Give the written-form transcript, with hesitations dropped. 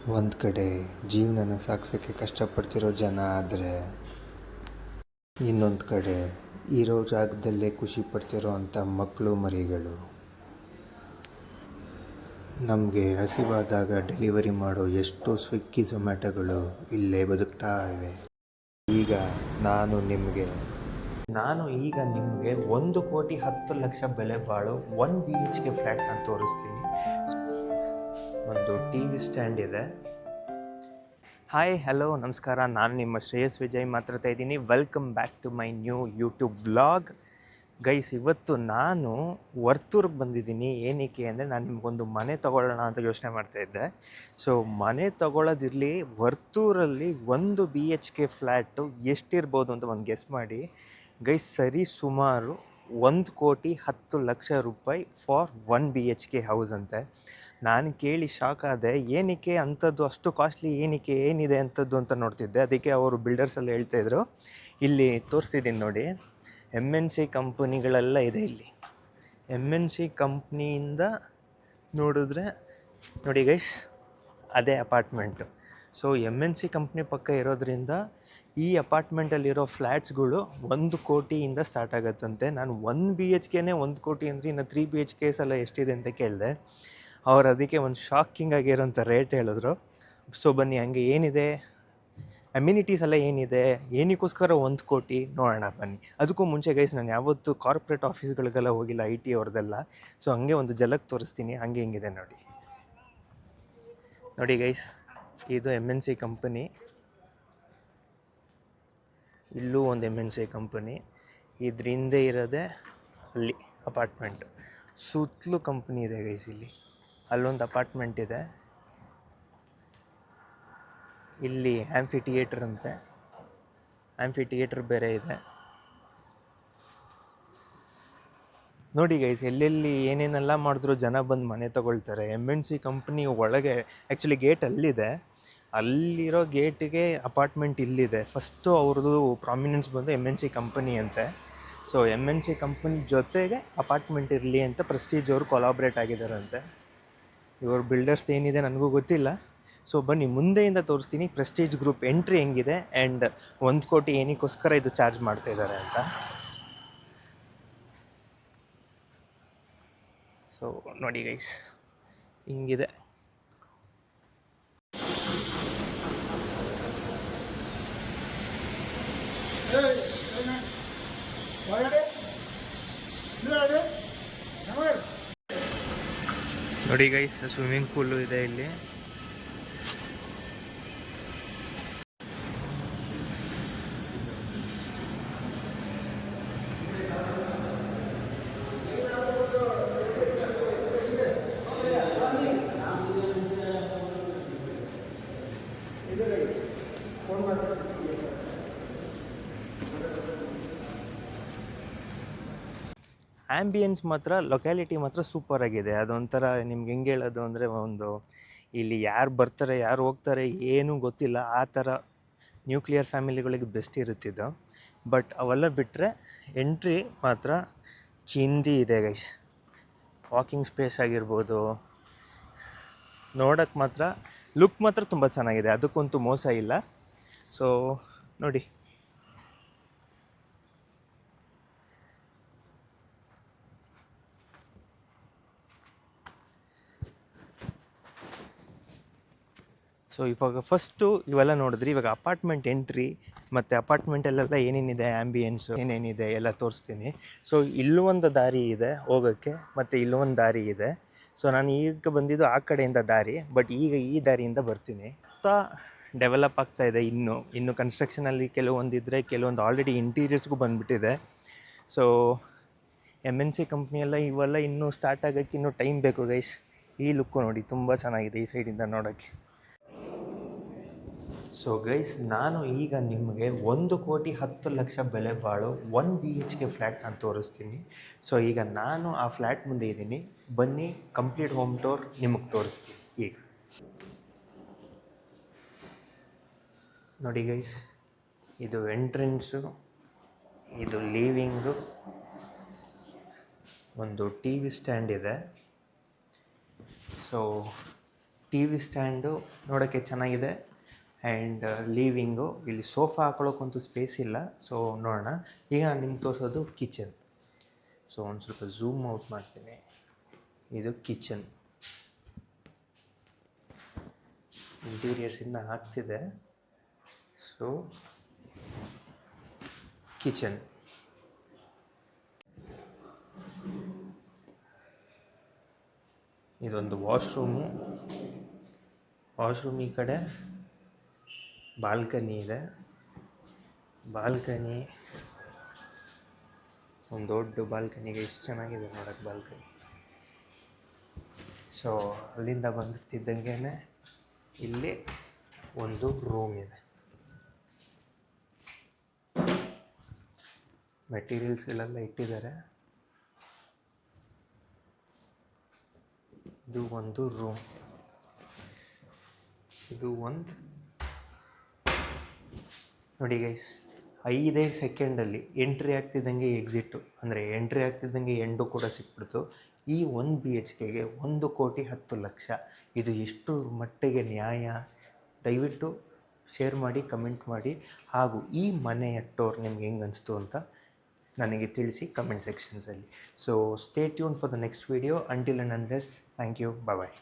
ಒಂದು ಕಡೆ ಜೀವನನ ಸಾಗಿಸೋಕ್ಕೆ ಕಷ್ಟಪಡ್ತಿರೋ ಜನ ಆದರೆ ಇನ್ನೊಂದು ಕಡೆ ಇರೋ ಜಾಗದಲ್ಲೇ ಖುಷಿ ಪಡ್ತಿರೋ ಅಂಥ ಮಕ್ಕಳು ಮರಿಗಳು. ನಮಗೆ ಹಸಿವಾದಾಗ ಡೆಲಿವರಿ ಮಾಡೋ ಎಷ್ಟೋ ಸ್ವಿಗ್ಗಿ ಝೊಮ್ಯಾಟೋಗಳು ಇಲ್ಲೇ ಬದುಕ್ತಾ ಇವೆ. ಈಗ ನಾನು ನಿಮಗೆ 1,10,00,000 ಬೆಲೆ ಬಾಳೋ 1 BHK ಫ್ಲ್ಯಾಟ್ನ ತೋರಿಸ್ತೀನಿ. ಒಂದು ಟಿ ವಿ ಸ್ಟ್ಯಾಂಡ್ ಇದೆ. ಹಾಯ್ ಹಲೋ ನಮಸ್ಕಾರ, ನಾನು ನಿಮ್ಮ ಶ್ರೇಯಸ್ ವಿಜಯ್ ಮಾತಾಡ್ತಾ ಇದ್ದೀನಿ. Welcome back to my new YouTube vlog. Guys, ಇವತ್ತು ನಾನು ವರ್ತೂರಿಗೆ ಬಂದಿದ್ದೀನಿ. ಏನಕ್ಕೆ ಅಂದರೆ ನಾನು ನಿಮಗೊಂದು ಮನೆ ತೊಗೊಳ್ಳೋಣ ಅಂತ ಯೋಚನೆ ಮಾಡ್ತಾಯಿದ್ದೆ. ಸೊ ಮನೆ ತೊಗೊಳ್ಳೋದಿರಲಿ, ವರ್ತೂರಲ್ಲಿ 1 BHK ಫ್ಲ್ಯಾಟು ಎಷ್ಟಿರ್ಬೋದು ಅಂತ ಒಂದು ಗೆಸ್ ಮಾಡಿ ಗೈಸ್. ಸರಿ ಸುಮಾರು 1,10,00,000 ರೂಪಾಯಿ ಫಾರ್ 1 BHK ಹೌಸ್ ಅಂತೆ. ನಾನು ಕೇಳಿ ಶಾಕ್ ಆದೆ. ಏನಕ್ಕೆ ಅಂಥದ್ದು ಅಷ್ಟು ಕಾಸ್ಟ್ಲಿ, ಏನಕ್ಕೆ ಏನಿದೆ ಅಂಥದ್ದು ಅಂತ ನೋಡ್ತಿದ್ದೆ. ಅದಕ್ಕೆ ಅವರು ಬಿಲ್ಡರ್ಸಲ್ಲಿ ಹೇಳ್ತಾಯಿದ್ರು. ಇಲ್ಲಿ ತೋರಿಸ್ತಿದ್ದೀನಿ ನೋಡಿ, MNC ಕಂಪನಿಗಳೆಲ್ಲ ಇದೆ ಇಲ್ಲಿ. MNC ಕಂಪ್ನಿಯಿಂದ ನೋಡಿದ್ರೆ ನೋಡಿ ಗೈಸ್, ಅದೇ ಅಪಾರ್ಟ್ಮೆಂಟು. ಸೊ MNC ಕಂಪ್ನಿ ಪಕ್ಕ ಇರೋದ್ರಿಂದ ಈ ಅಪಾರ್ಟ್ಮೆಂಟಲ್ಲಿರೋ ಫ್ಲ್ಯಾಟ್ಸ್ಗಳು 1 ಕೋಟಿಯಿಂದ ಸ್ಟಾರ್ಟ್ ಆಗುತ್ತಂತೆ. ನಾನು 1 BHKನೇ 1 ಕೋಟಿ ಅಂದರೆ ಇನ್ನು 3 BHKs ಎಲ್ಲ ಎಷ್ಟಿದೆ ಅಂತ ಕೇಳಿದೆ. ಅವ್ರು ಅದಕ್ಕೆ ಒಂದು ಶಾಕಿಂಗ್ ಆಗಿರೋಂಥ ರೇಟ್ ಹೇಳಿದ್ರು. ಸೊ ಬನ್ನಿ, ಹಂಗೆ ಏನಿದೆ, ಅಮ್ಯುನಿಟೀಸ್ ಎಲ್ಲ ಏನಿದೆ, ಏನಕ್ಕೋಸ್ಕರ 1 ಕೋಟಿ ನೋಡೋಣ ಬನ್ನಿ. ಅದಕ್ಕೂ ಮುಂಚೆ ಗೈಸ್, ನಾನು ಯಾವತ್ತೂ ಕಾರ್ಪೊರೇಟ್ ಆಫೀಸ್ಗಳಿಗೆಲ್ಲ ಹೋಗಿಲ್ಲ, IT ಅವ್ರದ್ದೆಲ್ಲ. ಸೊ ಹಂಗೆ ಒಂದು ಜಲಕ್ ತೋರಿಸ್ತೀನಿ, ಹಂಗೆ ಹಿಂಗಿದೆ ನೋಡಿ. ನೋಡಿ ಗೈಸ್, ಇದು MNC ಕಂಪನಿ. ಇಲ್ಲೂ ಒಂದು MNC ಕಂಪನಿ. ಇದ್ರ ಹಿಂದೆ ಇರೋದೇ ಅಲ್ಲಿ ಅಪಾರ್ಟ್ಮೆಂಟ್. ಸುತ್ತಲೂ ಕಂಪ್ನಿ ಇದೆ ಗೈಸ್. ಇಲ್ಲಿ ಅಲ್ಲೊಂದು ಅಪಾರ್ಟ್ಮೆಂಟ್ ಇದೆ. ಇಲ್ಲಿ ಆ್ಯಂಫಿ ಥಿಯೇಟ್ರ್ ಅಂತೆ, ಆ್ಯಂಫಿ ಥಿಯೇಟ್ರ್ ಬೇರೆ ಇದೆ. ನೋಡಿ ಗೈಸ್, ಎಲ್ಲೆಲ್ಲಿ ಏನೇನೆಲ್ಲ ಮಾಡಿದ್ರು ಜನ ಬಂದು ಮನೆ ತೊಗೊಳ್ತಾರೆ. MNC ಕಂಪ್ನಿ ಒಳಗೆ ಆ್ಯಕ್ಚುಲಿ ಗೇಟ್ ಅಲ್ಲಿದೆ, ಅಲ್ಲಿರೋ ಗೇಟಿಗೆ ಅಪಾರ್ಟ್ಮೆಂಟ್ ಇಲ್ಲಿದೆ. ಫಸ್ಟು ಅವ್ರದ್ದು ಪ್ರಾಮಿನೆನ್ಸ್ ಬಂದು MNC ಕಂಪನಿ ಅಂತೆ. ಸೊ MNC ಕಂಪನಿ ಜೊತೆಗೆ ಅಪಾರ್ಟ್ಮೆಂಟ್ ಇರಲಿ ಅಂತ ಪ್ರೆಸ್ಟೀಜ್ ಅವರು ಕೊಲಾಬ್ರೇಟ್ ಆಗಿದ್ದಾರಂತೆ. ಇವ್ರ ಬಿಲ್ಡರ್ಸ್ ಏನಿದೆ ನನಗೂ ಗೊತ್ತಿಲ್ಲ. ಸೊ ಬನ್ನಿ, ಮುಂದೆಯಿಂದ ತೋರಿಸ್ತೀನಿ ಪ್ರೆಸ್ಟೀಜ್ ಗ್ರೂಪ್ ಎಂಟ್ರಿ ಹೆಂಗಿದೆ ಆ್ಯಂಡ್ 1 ಕೋಟಿ ಏನಕ್ಕೋಸ್ಕರ ಇದು ಚಾರ್ಜ್ ಮಾಡ್ತಾಯಿದ್ದಾರೆ ಅಂತ. ಸೊ ನೋಡಿ ಗೈಸ್, ಹಿಂಗಿದೆ. ನೋಡಿ ಗೈಸ್, ಸ್ವಿಮ್ಮಿಂಗ್ ಪೂಲು ಇದೆ ಇಲ್ಲಿ. ಆ್ಯಂಬಿಯನ್ಸ್ ಮಾತ್ರ, ಲೊಕ್ಯಾಲಿಟಿ ಮಾತ್ರ ಸೂಪರಾಗಿದೆ. ಅದೊಂಥರ ನಿಮ್ಗೆ ಹೆಂಗೆ ಹೇಳೋದು ಅಂದರೆ, ಒಂದು ಇಲ್ಲಿ ಯಾರು ಬರ್ತಾರೆ ಯಾರು ಹೋಗ್ತಾರೆ ಏನೂ ಗೊತ್ತಿಲ್ಲ, ಆ ಥರ ನ್ಯೂಕ್ಲಿಯರ್ ಫ್ಯಾಮಿಲಿಗಳಿಗೆ ಬೆಸ್ಟ್ ಇರುತ್ತಿದ್ದು. ಬಟ್ ಅವೆಲ್ಲ ಬಿಟ್ಟರೆ ಎಂಟ್ರಿ ಮಾತ್ರ ಚಿಂದಿ ಇದೆ ಗೈಸ್. ವಾಕಿಂಗ್ ಸ್ಪೇಸ್ ಆಗಿರ್ಬೋದು, ನೋಡೋಕ್ಕೆ ಮಾತ್ರ ಲುಕ್ ಮಾತ್ರ ತುಂಬ ಚೆನ್ನಾಗಿದೆ, ಅದಕ್ಕಂತೂ ಮೋಸ ಇಲ್ಲ. ಸೊ ನೋಡಿ, ಸೊ ಇವಾಗ ಫಸ್ಟು ಇವೆಲ್ಲ ನೋಡಿದ್ರಿ. ಇವಾಗ ಅಪಾರ್ಟ್ಮೆಂಟ್ ಎಂಟ್ರಿ ಮತ್ತು ಅಪಾರ್ಟ್ಮೆಂಟಲ್ಲೆಲ್ಲ ಏನೇನಿದೆ, ಆ್ಯಂಬಿಯನ್ಸು ಏನೇನಿದೆ ಎಲ್ಲ ತೋರಿಸ್ತೀನಿ. ಸೊ ಇಲ್ಲೊಂದು ದಾರಿ ಇದೆ ಹೋಗೋಕ್ಕೆ, ಮತ್ತು ಇಲ್ಲೊಂದು ದಾರಿ ಇದೆ. ಸೊ ನಾನು ಈಗ ಬಂದಿದ್ದು ಆ ಕಡೆಯಿಂದ ದಾರಿ, ಬಟ್ ಈಗ ಈ ದಾರಿಯಿಂದ ಬರ್ತೀನಿ. ಡೆವಲಪ್ ಆಗ್ತಾಯಿದೆ. ಇನ್ನು ಕನ್ಸ್ಟ್ರಕ್ಷನಲ್ಲಿ ಕೆಲವೊಂದಿದ್ರೆ, ಕೆಲವೊಂದು ಆಲ್ರೆಡಿ ಇಂಟೀರಿಯರ್ಸ್ಗೂ ಬಂದುಬಿಟ್ಟಿದೆ. ಸೊ MNC ಕಂಪ್ನಿಯೆಲ್ಲ ಇವೆಲ್ಲ ಇನ್ನೂ ಸ್ಟಾರ್ಟ್ ಆಗೋಕ್ಕೆ ಇನ್ನೂ ಟೈಮ್ ಬೇಕು ಗೈಸ್. ಈ ಲುಕ್ಕು ನೋಡಿ, ತುಂಬ ಚೆನ್ನಾಗಿದೆ ಈ ಸೈಡಿಂದ ನೋಡೋಕ್ಕೆ. ಸೊ ಗೈಸ್, ನಾನು ಈಗ ನಿಮಗೆ 1,10,00,000 ಬೆಲೆ ಬಾಳೋ 1 BHK ಫ್ಲ್ಯಾಟ್ನ ತೋರಿಸ್ತೀನಿ. ಸೊ ಈಗ ನಾನು ಆ ಫ್ಲ್ಯಾಟ್ ಮುಂದೆ ಇದ್ದೀನಿ. ಬನ್ನಿ, ಕಂಪ್ಲೀಟ್ ಹೋಮ್ ಟೂರ್ ನಿಮಗೆ ತೋರಿಸ್ತೀನಿ. ಈಗ ನೋಡಿ ಗೈಸ್, ಇದು ಎಂಟ್ರೆನ್ಸು, ಇದು ಲೀವಿಂಗು, ಒಂದು TV ಸ್ಟ್ಯಾಂಡ್ ಇದೆ. ಸೊ ಟಿ ವಿ ಸ್ಟ್ಯಾಂಡು ನೋಡೋಕ್ಕೆ ಚೆನ್ನಾಗಿದೆ. ಆ್ಯಂಡ್ ಲೀವಿಂಗು ಇಲ್ಲಿ ಸೋಫಾ ಹಾಕೊಳ್ಳೋಕ್ಕಂತೂ ಸ್ಪೇಸ್ ಇಲ್ಲ. ಸೊ ನೋಡೋಣ. ಈಗ ನಾನು ನಿಮ್ಗೆ ತೋರಿಸೋದು ಕಿಚನ್. ಸೊ ಒಂದು ಸ್ವಲ್ಪ ಝೂಮ್ ಔಟ್ ಮಾಡ್ತೀನಿ. ಇದು ಕಿಚನ್. ಇಂಟೀರಿಯರ್ಸ್ ಇನ್ನೂ ಆಗ್ತಿದೆ. ಸೊ ಕಿಚನ್, ಇದೊಂದು ವಾಶ್ರೂಮು. ವಾಶ್ರೂಮ್ ಈ ಕಡೆ ಬಾಲ್ಕನಿ ಇದೆ. ಬಾಲ್ಕನಿ ಒಂದು ದೊಡ್ಡ ಬಾಲ್ಕನಿಗೆ ಎಷ್ಟು ಚೆನ್ನಾಗಿದೆ ನೋಡೋಕ್ಕೆ ಬಾಲ್ಕನಿ. ಸೊ ಅಲ್ಲಿಂದ ಬಂದುತ್ತಿದ್ದಂಗೆ ಇಲ್ಲಿ ಒಂದು ರೂಮ್ ಇದೆ. ಮೆಟೀರಿಯಲ್ಸ್ಗಳೆಲ್ಲ ಇಟ್ಟಿದ್ದಾರೆ. ಇದು ಒಂದು ರೂಮ್. ಇದು ಒಂದು ನೋಡಿ ಗೈಸ್, 5 ಸೆಕೆಂಡಲ್ಲಿ ಎಂಟ್ರಿ ಆಗ್ತಿದ್ದಂಗೆ ಎಕ್ಸಿಟ್ಟು, ಅಂದರೆ ಎಂಟ್ರಿ ಆಗ್ತಿದ್ದಂಗೆ ಎಂಡು ಕೂಡ ಸಿಕ್ಬಿಡ್ತು. ಈ 1 BHKಗೆ 1,10,00,000. ಇದು ಎಷ್ಟು ಮಟ್ಟಿಗೆ ನ್ಯಾಯ? ದಯವಿಟ್ಟು ಶೇರ್ ಮಾಡಿ, ಕಮೆಂಟ್ ಮಾಡಿ. ಹಾಗೂ ಈ ಮನೆಯ ಟೂರ್ ನಿಮ್ಗೆ ಹೆಂಗೆ ಅನಿಸ್ತು ಅಂತ ನನಗೆ ತಿಳಿಸಿ ಕಮೆಂಟ್ ಸೆಕ್ಷನ್ಸಲ್ಲಿ. So stay tune for the next video. Until and unless, thank you, bye.